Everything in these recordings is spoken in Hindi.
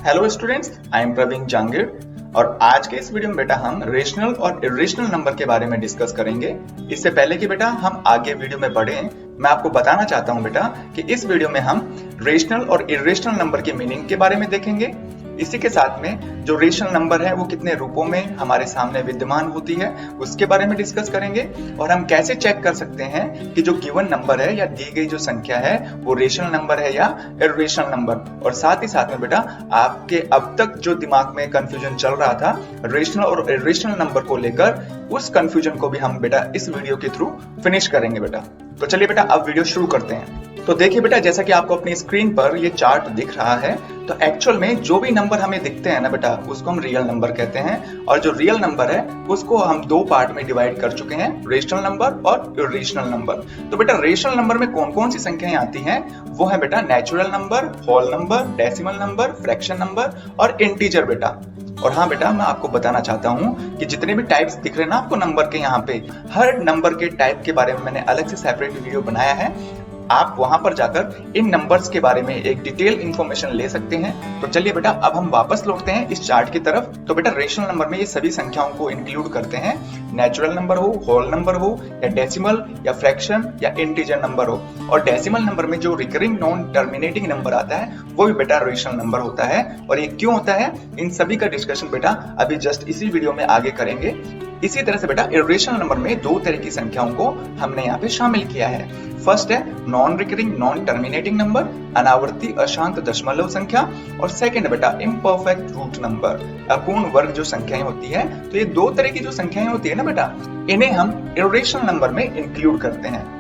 Hello students, I am Praveen Jangid और आज के इस वीडियो में बेटा हम रेशनल और इरेशनल नंबर के बारे में डिस्कस करेंगे। इससे पहले कि बेटा हम आगे वीडियो में बढ़ें, मैं आपको बताना चाहता हूं बेटा कि इस वीडियो में हम रेशनल और इरेशनल नंबर के मीनिंग के बारे में देखेंगे। इसी के साथ में जो रेशनल नंबर है वो कितने रूपों में हमारे सामने विद्यमान होती है उसके बारे में डिस्कस करेंगे और हम कैसे चेक कर सकते हैं कि जो गिवन नंबर है या दी गई जो संख्या है वो रेशनल नंबर है या इरेशनल नंबर। और साथ ही साथ में बेटा आपके अब तक जो दिमाग में कंफ्यूजन चल रहा था रेशनल और इरेशनल नंबर को लेकर, उस कंफ्यूजन को भी हम बेटा इस वीडियो के थ्रू फिनिश करेंगे बेटा। तो चलिए बेटा अब वीडियो शुरू करते हैं। तो देखिए बेटा, जैसा कि आपको अपनी स्क्रीन पर ये चार्ट दिख रहा है, तो एक्चुअल में जो भी नंबर हमें दिखते हैं ना बेटा उसको हम रियल नंबर कहते हैं। और जो रियल नंबर है उसको हम दो पार्ट में डिवाइड कर चुके हैं, रेशनल नंबर और इरेशनल नंबर। तो बेटा रेशनल नंबर में कौन कौन सी संख्याएं आती हैं वो है बेटा natural number, whole number, decimal number, fraction number और इंटीजर बेटा। और हाँ बेटा, मैं आपको बताना चाहता हूँ कि जितने भी टाइप्स दिख रहे हैं ना आपको नंबर के, यहाँ पे हर नंबर के टाइप के बारे में मैंने अलग से सेपरेट वीडियो बनाया है। आप वहां पर जाकर इन नंबर्स के बारे में एक डिटेल इंफॉर्मेशन ले सकते हैं। तो चलिए बेटा अब हम वापस लौटते हैं इस चार्ट की तरफ। तो बेटा रेशनल नंबर में ये सभी संख्याओं को इंक्लूड करते हैं, नेचुरल नंबर हो, होल नंबर हो या डेसिमल या फ्रैक्शन या इंटीजर नंबर हो। और डेसिमल नंबर में जो रिकरिंग नॉन टर्मिनेटिंग नंबर आता है वो भी बेटा रेशनल नंबर होता है। और ये क्यों होता है इन सभी का डिस्कशन बेटा अभी जस्ट इसी वीडियो में आगे करेंगे। इसी तरह से बेटा इरेशनल नंबर में दो तरह की संख्याओं को हमने यहाँ पे शामिल किया है। फर्स्ट है non recurring non terminating number, अनावर्ती अशांत दशमलव संख्या। और सेकंड बेटा इम्परफेक्ट रूट नंबर, अपूर्ण वर्ग जो संख्याएं होती है। तो ये दो तरह की जो संख्याएं होती है ना बेटा, इन्हें हम इरेशनल नंबर में इंक्लूड करते हैं।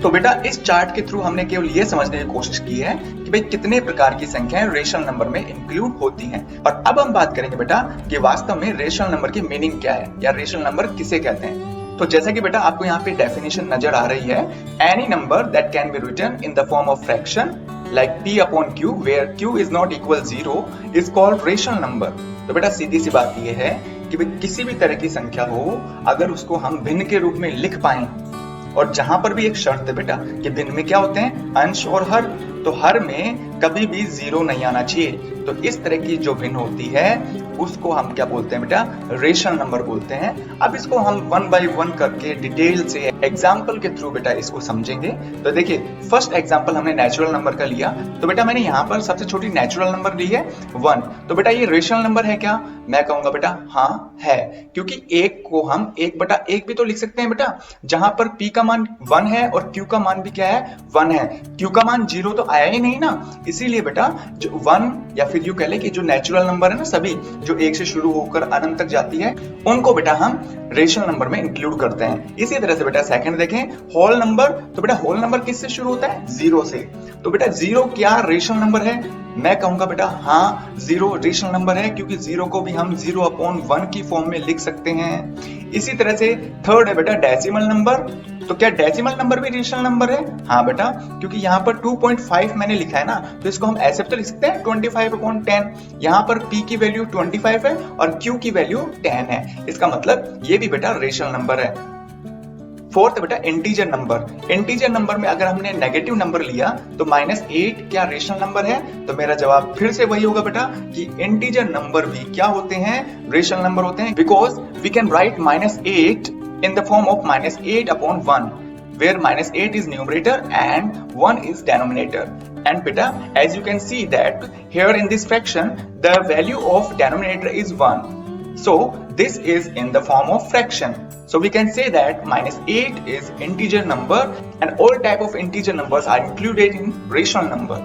तो बेटा इस चार्ट के थ्रू हमने केवल ये समझने की कोशिश की है कि भाई कितने प्रकार की संख्याएं रेशनल नंबर में इंक्लूड होती हैं। और अब हम बात करेंगे बेटा कि वास्तव में रेशनल नंबर की मीनिंग क्या है या रेशनल नंबर किसे कहते हैं। तो जैसा कि बेटा आपको यहाँ पे डेफिनेशन नजर आ रही है, any number that can be written in the form of fraction like p upon q where q is not equal 0 is called rational number. तो बेटा सीधी सी बात ये है कि भाई किसी भी तरह की संख्या हो, अगर उसको हम भिन्न के रूप में लिख पाए, और जहां पर भी एक शर्त है बेटा कि भिन्न में क्या होते हैं, अंश और हर। तो हर में कभी भी 0 नहीं आना चाहिए। तो इस तरह की जो भिन्न होती है उसको हम क्या बोलते हैं बेटा, रेशनल नंबर बोलते हैं। अब इसको हम वन बाय वन करके डिटेल से एग्जांपल के थ्रू बेटा इसको समझेंगे। तो देखिए फर्स्ट एग्जांपल हमने नेचुरल नंबर का लिया। तो बेटा मैंने यहाँ पर सबसे छोटी नेचुरल नंबर ली है 1। तो बेटा ये रेशनल नंबर है क्या? मैं कहूंगा बेटा हाँ है, क्योंकि एक को हम 1/1 भी तो लिख सकते हैं बेटा, जहां पर p का मान 1 है और q का मान भी क्या है, 1 है। q का मान 0 तो आया ही नहीं ना, इसीलिए बेटा जो 1 या फिर यूं कह ले कि जो नेचुरल नंबर है ना सभी जो 1 से शुरू होकर अनंत तक जाती है उनको बेटा हम रेशनल नंबर में इंक्लूड करते हैं। इसी तरह से बेटा सेकंड देखें, होल नंबर। तो बेटा होल नंबर किससे शुरू होता है, 0 से। तो बेटा 0 क्या रेशनल नंबर है? मैं कहूंगा बेटा हाँ 0 रेशनल नंबर है, क्योंकि 0 को भी हम 0/1 की फॉर्म में लिख सकते हैं। इसी तरह से थर्ड है बेटा डेसिमल नंबर। तो क्या डेसिमल नंबर भी रेशनल नंबर है? हाँ बेटा, क्योंकि यहाँ पर 2.5 मैंने लिखा है ना, तो इसको हम ऐसे तो लिख सकते हैं 25/10। यहाँ पर p की वैल्यू 25 है और q की वैल्यू 10 है, इसका मतलब ये भी बेटा रेशनल नंबर है। फोर्थ बेटा इंटीजर नंबर। इंटीजर नंबर में अगर हमने नेगेटिव नंबर लिया तो -8 क्या रेशनल नंबर है? तो मेरा जवाब फिर से वही होगा बेटा कि इंटीजर नंबर भी क्या होते हैं, रेशनल नंबर होते हैं, because we can write -8 in the form of -8/1 where -8 is numerator and 1 is denominator. And beta, as you can see that here in this fraction the value of denominator is 1, so this is in the form of fraction. So we can say that -8 is integer number and all type of integer numbers are included in rational number.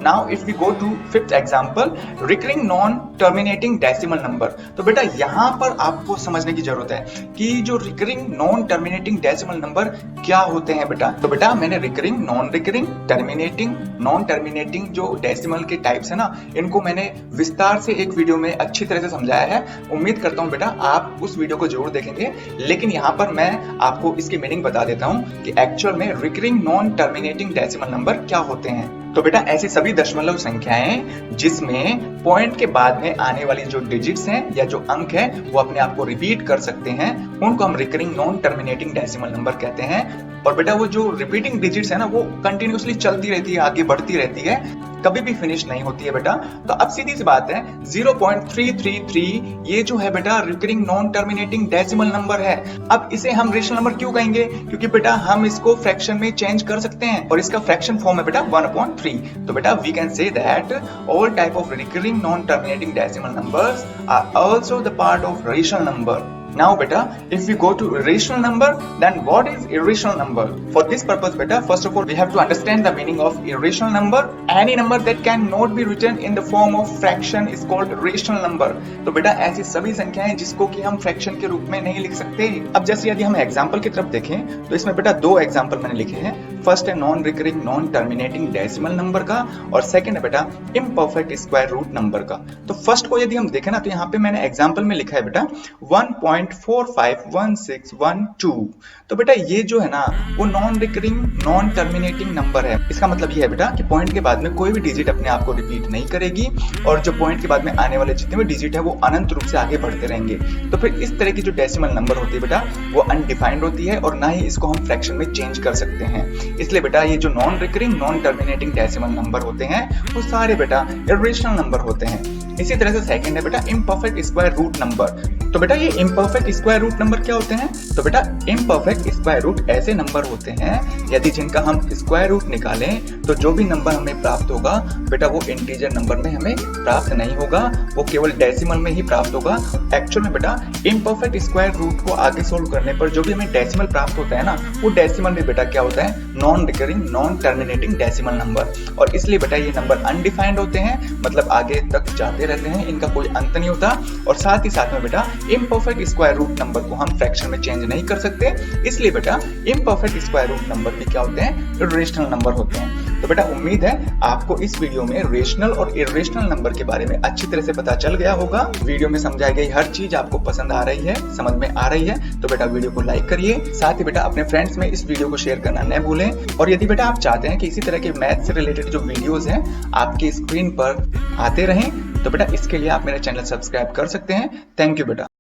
Now if we go to fifth example, recurring non-terminating decimal number. तो बेटा यहाँ पर आपको समझने की जरूरत है कि जो recurring non-terminating decimal number क्या होते हैं बेटा। तो बेटा मैंने recurring, non-recurring, terminating, non-terminating जो decimal के टाइप्स है ना, इनको मैंने विस्तार से एक वीडियो में अच्छी तरह से समझाया है। उम्मीद करता हूँ बेटा आप उस वीडियो को जरूर देखेंगे, लेकिन यहाँ पर मैं आपको इसकी मीनिंग बता देता हूँ कि एक्चुअल में recurring non-terminating decimal number क्या होते हैं। तो बेटा ऐसी सभी दशमलव संख्याएं जिसमें पॉइंट के बाद में आने वाली जो डिजिट्स हैं या जो अंक है वो अपने आप को रिपीट कर सकते हैं, उनको हम recurring non terminating decimal number कहते हैं। और बेटा वो जो रिपीटिंग डिजिट्स है ना वो कंटिन्यूअसली चलती रहती है, आगे बढ़ती रहती है, कभी भी फिनिश नहीं होती है बेटा। तो अब सीधी सी बात है 0.333 ये जो है बेटा recurring non terminating decimal number है। अब इसे हम रेशनल नंबर क्यों कहेंगे? क्योंकि बेटा हम इसको फ्रैक्शन में चेंज कर सकते हैं और इसका फ्रैक्शन फॉर्म है बेटा 1/3। तो बेटा we can say that all type of recurring non terminating decimal numbers are also the part of rational number. Now beta, if we go to irrational number, then what is irrational number? For this purpose beta, first of all we have to understand the meaning of irrational number. Any number that can not be written in the form of fraction is called rational number. तो बेटा ऐसी सभी संख्याएं जिसको कि हम फ्रैक्शन के रूप में नहीं लिख सकते। अब जैसे यदि हम एग्जांपल की तरफ देखें तो इसमें बेटा दो एग्जांपल मैंने लिखे हैं। फर्स्ट है non recurring non terminating decimal number का और सेकंड है बेटा इम्परफेक्ट स्क्वायर रूट नंबर का। तो फर्स्ट को यदि हम देखें ना तो यहाँ पे मैंने एग्जांपल में लिखा है बेटा 1.451612। तो बेटा ये जो है ना वो non recurring non terminating number है। इसका मतलब ये है बेटा कि पॉइंट के बाद में कोई भी डिजिट अपने आप को रिपीट नहीं करेगी और जो पॉइंट के बाद में आने वाले जितने भी डिजिट है वो अनंत रूप से आगे बढ़ते रहेंगे। तो फिर इस तरह की जो डेसिमल नंबर होती है बेटा वो अनडिफाइंड होती है और ना ही इसको हम फ्रैक्शन में चेंज कर सकते हैं। इसलिए बेटा ये जो non recurring non terminating decimal number होते हैं वो सारे बेटा इर्रेशनल नंबर होते हैं। इसी तरह से सेकंड है बेटा इम्परफेक्ट स्क्वायर रूट नंबर। तो बेटा ये इम्परफेक्ट स्क्वायर रूट नंबर क्या होते हैं? तो बेटा इम्परफेक्ट स्क्वायर रूट ऐसे नंबर होते हैं यदि जिनका हम स्क्वायर रूट निकालें तो जो भी नंबर हमें प्राप्त होगा बेटा वो इंटीजर नंबर में हमें प्राप्त नहीं होगा, वो केवल डेसिमल में ही प्राप्त होगा। एक्चुअल में बेटा इम्परफेक्ट स्क्वायर रूट को आगे सोल्व करने पर जो भी हमें डेसिमल प्राप्त होता है ना वो डेसिमल में बेटा क्या होता है? Non recurring non terminating decimal number. और इसलिए बेटा ये नंबर अनडिफाइंड होते हैं, मतलब आगे तक जाते रहते हैं, इनका कोई अंत नहीं होता। और साथ ही साथ में बेटा इम्परफेक्ट स्क्वायर रूट नंबर को हम फ्रैक्शन में चेंज नहीं कर सकते, इसलिए बेटा इम्परफेक्ट स्क्वायर रूट नंबर भी क्या होते हैं? इर्रेशनल नंबर होते हैं। तो बेटा उम्मीद है आपको इस वीडियो में रेशनल और इर्रेशनल नंबर के बारे में अच्छी तरह से पता चल गया होगा। वीडियो में समझाई गई हर चीज आपको पसंद आ रही है, समझ में आ रही है तो बेटा वीडियो को लाइक करिए। साथ ही बेटा अपने फ्रेंड्स में इस वीडियो को शेयर करना न भूलें। और यदि बेटा आप चाहते हैं कि इसी तरह के मैथ से रिलेटेड जो वीडियोस हैं आपकी स्क्रीन पर आते रहें तो बेटा इसके लिए आप मेरा चैनल सब्सक्राइब कर सकते हैं। थैंक यू बेटा।